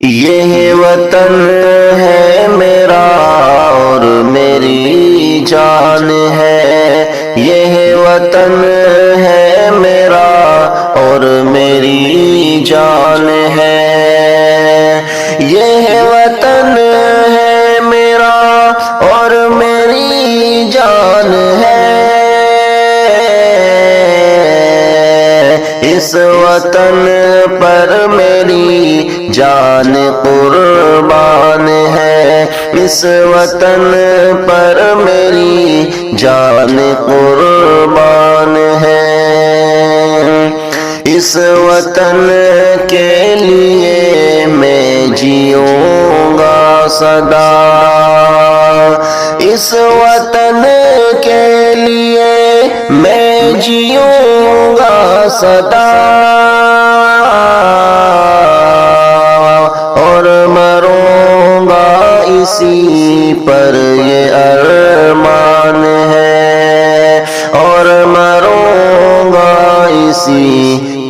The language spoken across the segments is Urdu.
یہ وطن ہے میرا اور میری جان ہے، یہ وطن ہے میرا اور میری جان ہے، یہ وطن ہے میرا اور میری جان ہے، اس وطن پر میری جان قربان ہے، اس وطن پر میری جان قربان ہے، اس وطن کے لیے میں جیوں گا سدا، اس وطن کے لیے میں جیوں گا سدا، اور مروں گا اسی پر یہ ارمان ہے، اور مروں گا اسی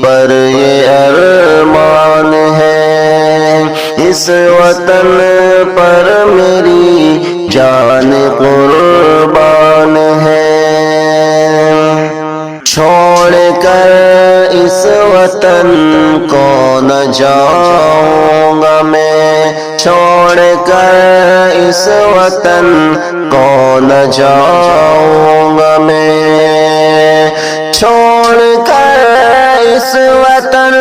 پر یہ ارمان ہے، اس وطن پر میری جان قربان ہے، چھوڑ کر اس وطن کو نہ جاؤں گا میں، چھوڑ کر اس وطن کو نہ جاؤں گا میں، چھوڑ کر اس وطن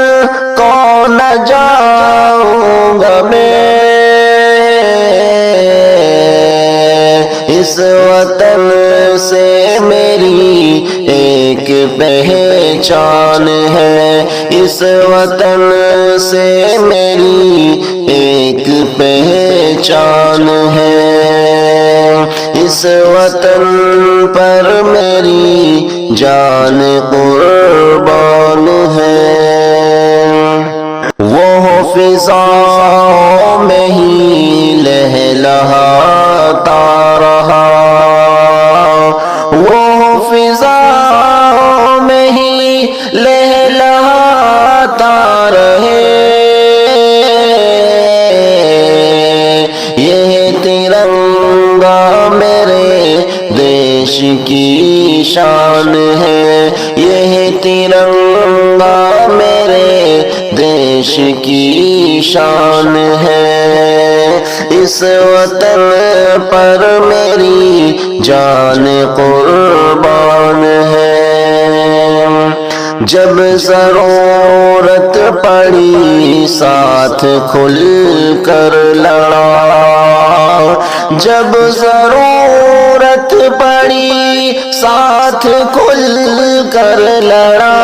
کو نہ جاؤں گا میں، اس وطن سے میری ایک پہچان ہے، اس وطن سے میری ایک پہچان ہے، اس وطن پر میری جان قربان ہے، وہ فضاؤں میں ہی لہلہاتا رہا، وہ فضاؤں میں ہی لہلہاتا رہے، یہ ترنگا میرے دیش کی شان ہے، یہ ترنگا میرے دیش کی شان ہے، اس وطن پر میری جان قربان ہے، جب ضرورت پڑی ساتھ کھل کر لڑا، جب ضرورت پڑی ساتھ کھل کر لڑا،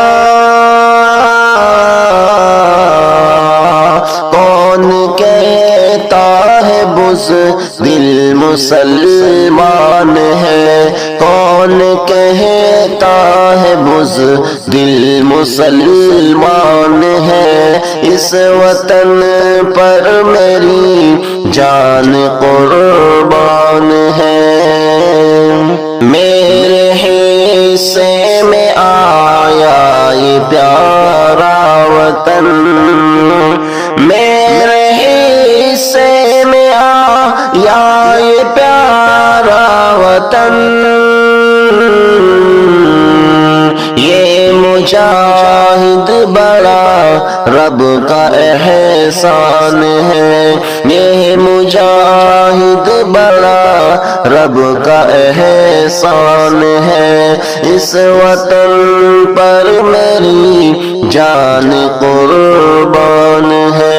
کون کہتا ہے بزدل مسلمان ہے، کون کہتا ہے بزدل مسلمان ہے، اس وطن پر میری جان قربان ہے، میرے حصے میں آیا یہ پیارا وطن، میرے حصے میں آیا یہ پیارا وطن، یہ مجاہد بڑا رب کا احسان ہے، یہ مجاہد بڑا رب کا احسان ہے، اس وطن پر میری جان قربان ہے۔